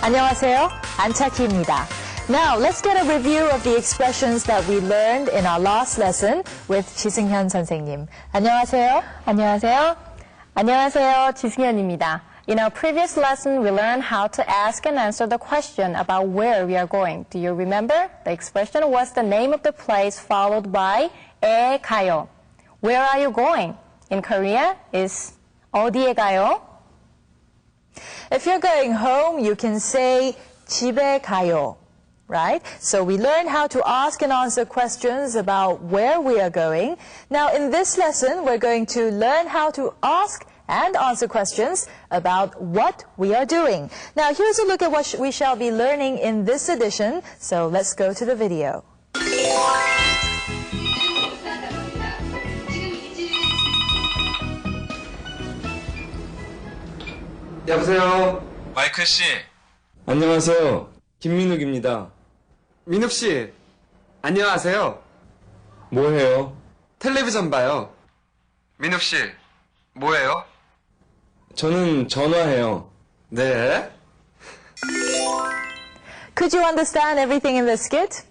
안녕하세요. 안차키입니다. Now, let's get a review of the expressions that we learned in our last lesson with 지승현 선생님. 안녕하세요. 안녕하세요. 안녕하세요. 지승현입니다. In our previous lesson, we learned how to ask and answer the question about where we are going. Do you remember? The expression was the name of the place followed by 에 가요. Where are you going? In Korea is 어디에 가요? If you're going home, you can say 집에 가요. Right? So we learned how to ask and answer questions about where we are going. Now in this lesson, we're going to learn how to ask and answer questions about what we are doing. Now here's a look at what we shall be learning in this edition. So let's go to the video. 여보세요. 마이클 씨. 안녕하세요. 김민욱입니다. 민욱 씨, 안녕하세요. 뭐해요? 텔레비전 봐요. 민욱 씨, 뭐해요? 저는 전화해요. 네. Could you understand everything in the skit?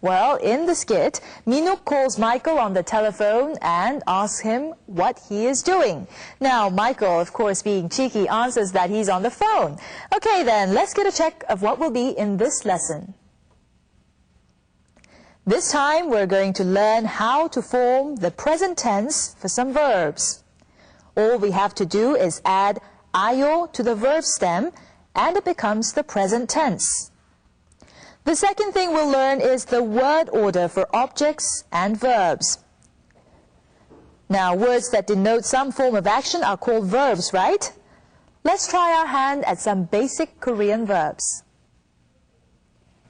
Well, in the skit, Minuk calls Michael on the telephone and asks him what he is doing. Now, Michael, of course, being cheeky, answers that he's on the phone. Okay, then, let's get a check of what will be in this lesson. This time, we're going to learn how to form the present tense for some verbs. All we have to do is add ayo to the verb stem, and it becomes the present tense. The second thing we'll learn is the word order for objects and verbs. Now, words that denote some form of action are called verbs, right? Let's try our hand at some basic Korean verbs.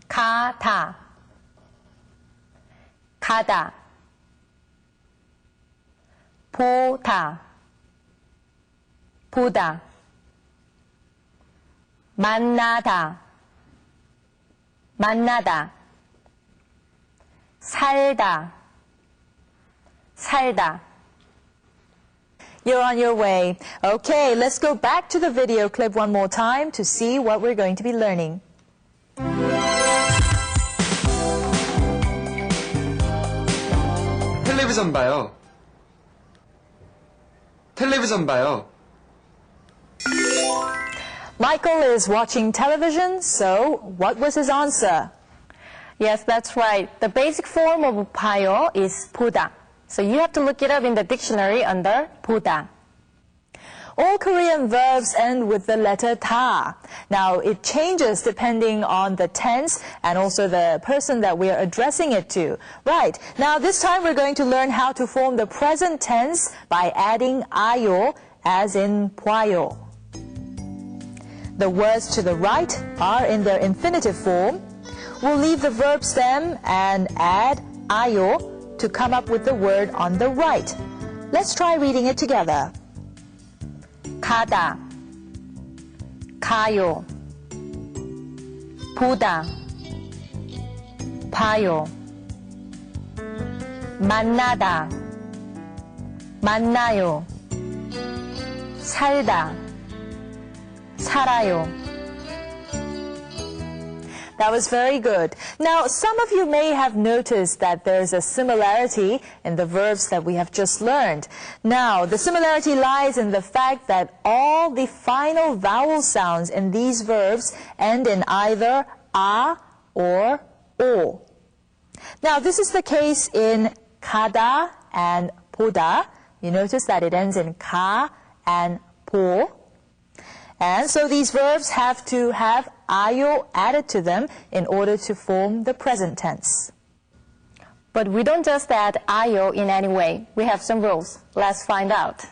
가다, 가다, 보다, 보다, 만나다, 만나다, 살다, 살다. You're on your way. Okay, let's go back to the video clip one more time to see what we're going to be learning. 텔레비전 봐요. 텔레비전 봐요. Michael is watching television, so what was his answer? Yes, that's right. The basic form of 봐요 is 보다. So you have to look it up in the dictionary under 보다. All Korean verbs end with the letter 다. Now, it changes depending on the tense and also the person that we are addressing it to. Right. Now, this time we're going to learn how to form the present tense by adding ayo, as in 봐요. The words to the right are in their infinitive form. We'll leave the verb stem and add ayo to come up with the word on the right. Let's try reading it together. 가다, 가요, 보다, 봐요, 만나다, 만나요, 살다, 살아요. That was very good. Now, some of you may have noticed that there's a similarity in the verbs that we have just learned. Now, the similarity lies in the fact that all the final vowel sounds in these verbs end in either a or o. Now, this is the case in 가다 and 보다. You notice that it ends in 가 and 보. And so these verbs have to have ayo added to them in order to form the present tense. But we don't just add ayo in any way. We have some rules. Let's find out.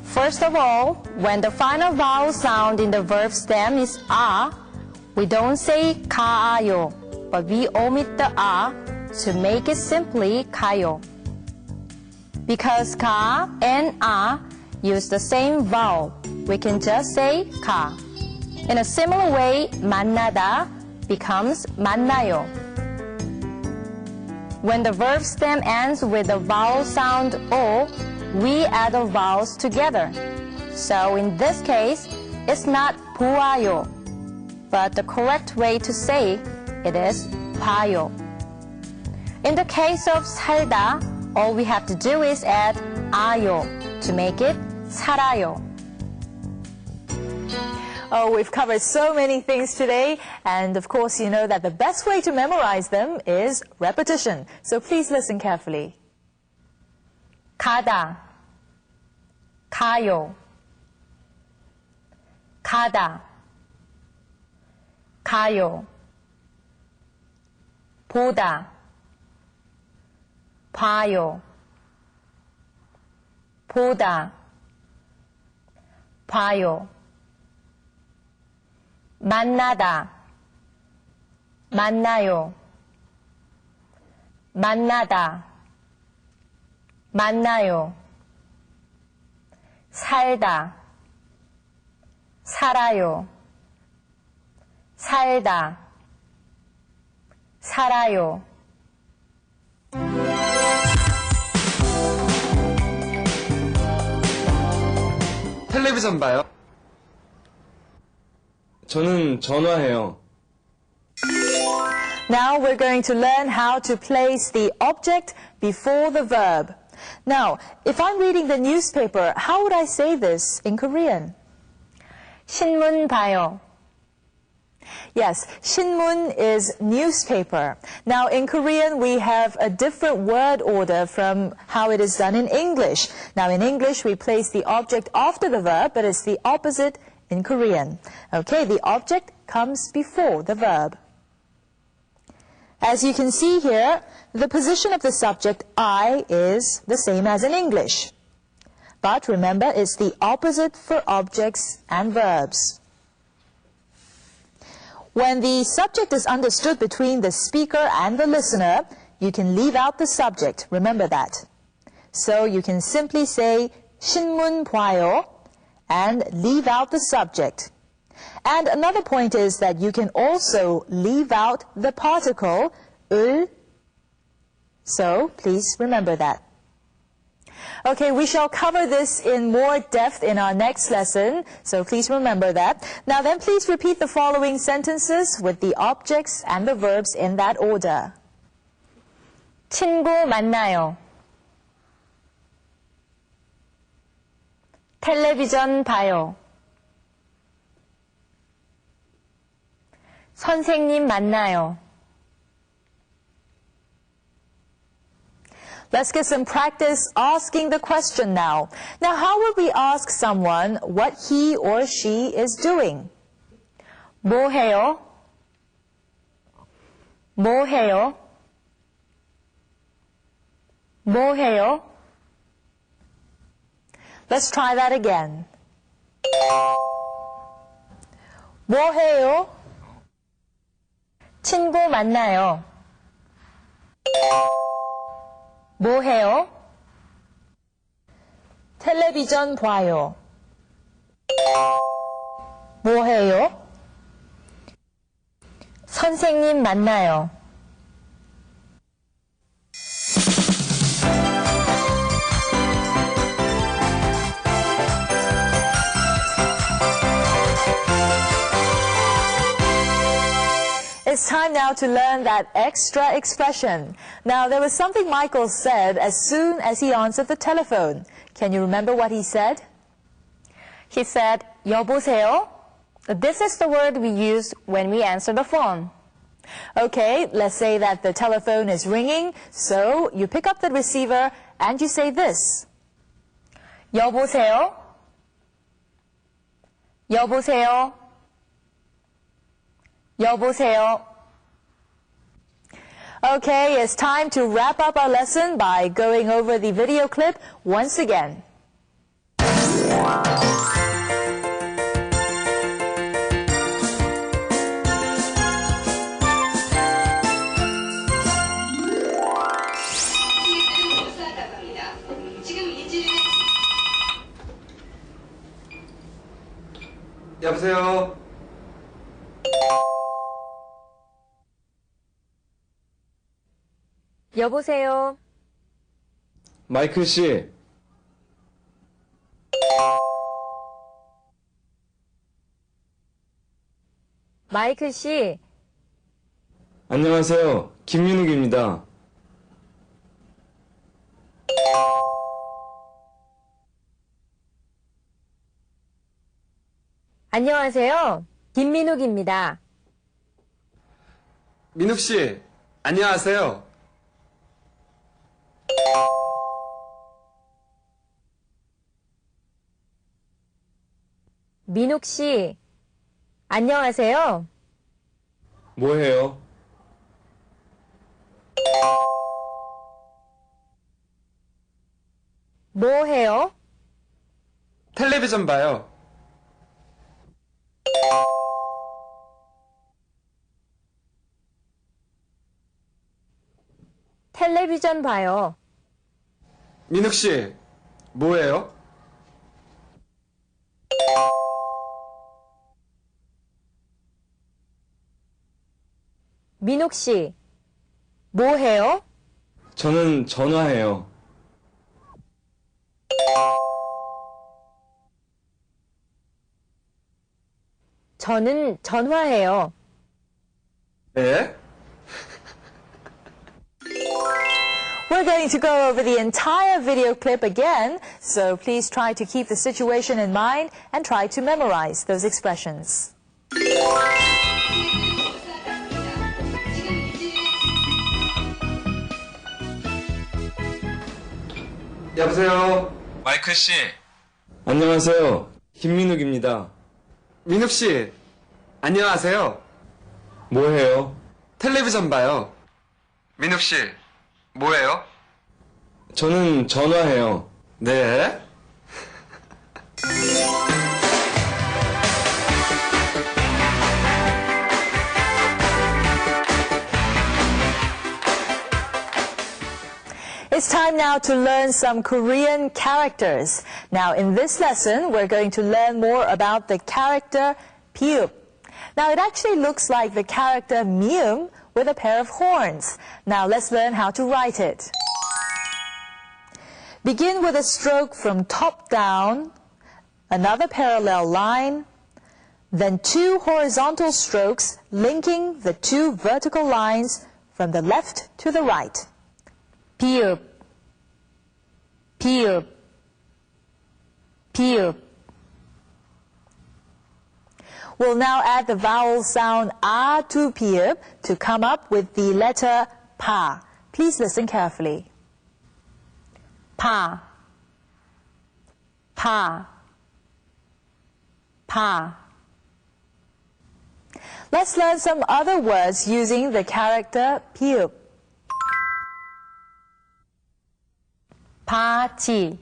First of all, when the final vowel sound in the verb stem is a, we don't say 가요, but we omit the a to make it simply 가요. Because ka and a use the same vowel, we can just say 가. In a similar way, 만나다 becomes 만나요. When the verb stem ends with the vowel sound o, we add the vowels together. So in this case, it's not 보아요. But the correct way to say it is 봐요. In the case of 살다, all we have to do is add 아요 to make it 살아요. Oh, we've covered so many things today, and of course you know that the best way to memorize them is repetition. So please listen carefully. 가다, 가요. 가다, 가요. 보다, 봐요. 보다, 봐요. 만나다, 만나요. 만나다, 만나요. 살다, 살아요. 살다, 살아요. 텔레비전 봐요. 저는 전화해요. Now we're going to learn how to place the object before the verb. Now, if I'm reading the newspaper, how would I say this in Korean? 신문 봐요. Yes, 신문 is newspaper. Now, in Korean, we have a different word order from how it is done in English. Now, in English, we place the object after the verb, but it's the opposite in Korean. Okay, the object comes before the verb. As you can see here, the position of the subject I is the same as in English. But remember, it's the opposite for objects and verbs. When the subject is understood between the speaker and the listener, you can leave out the subject. Remember that. So you can simply say 신문 봐요 and leave out the subject. And another point is that you can also leave out the particle 을. So please remember that. Okay, we shall cover this in more depth in our next lesson, so please remember that. Now then, please repeat the following sentences with the objects and the verbs in that order. 친구 만나요. 텔레비전 봐요. 선생님 만나요. Let's get some practice asking the question now. Now, how would we ask someone what he or she is doing? 뭐 해요? 뭐 해요? 뭐 해요? Let's try that again. 뭐 해요? 친구 만나요. 뭐 해요? 텔레비전 봐요. 뭐 해요? 선생님 만나요. It's time now to learn that extra expression. Now, there was something Michael said as soon as he answered the telephone. Can you remember what he said? He said, 여보세요? This is the word we use when we answer the phone. Okay, let's say that the telephone is ringing, so you pick up the receiver and you say this. 여보세요? 여보세요? 여보세요? Okay, it's time to wrap up our lesson by going over the video clip once again. 여보세요? 여보세요? 마이클 씨, 마이클 씨, 안녕하세요. 김민욱입니다. 안녕하세요. 김민욱입니다. 민욱 씨, 안녕하세요. 민욱 씨, 안녕하세요. 뭐해요? 뭐 해요? 텔레비전 봐요. 텔레비전 봐요. 민욱 씨, 뭐해요? 민욱 씨, 뭐 해요? 저는 전화해요. 저는 전화해요. 네? We're going to go over the entire video clip again, so please try to keep the situation in mind and try to memorize those expressions. 여보세요? 마이클 씨. 안녕하세요. 김민욱입니다. 민욱 씨, 안녕하세요. 뭐해요? 텔레비전 봐요. 민욱 씨, 뭐해요? 저는 전화해요. 네? It's time now to learn some Korean characters. Now, in this lesson, we're going to learn more about the character piup. Now, it actually looks like the character mium with a pair of horns. Now, let's learn how to write it. Begin with a stroke from top down, another parallel line, then 2 horizontal strokes linking the 2 vertical lines from the left to the right. 비읍, 비읍, 비읍. We'll now add the vowel sound a to piup to come up with the letter pa. Please listen carefully. 파, 파, 파. Let's learn some other words using the character piup. 바지,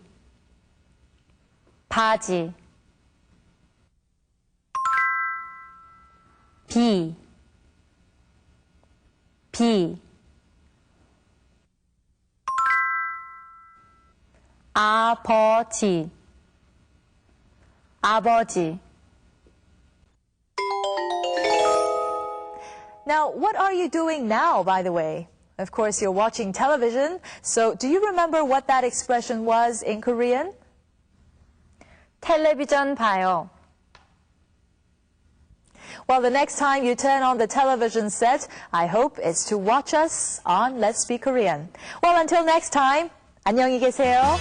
바지. 비, 비. 아버지, 아버지. Now, what are you doing now, by the way? Of course, you're watching television, so do you remember what that expression was in Korean? 텔레비전 봐요. Well, the next time you turn on the television set, I hope it's to watch us on Let's Speak Korean. Well, until next time, 안녕히 계세요.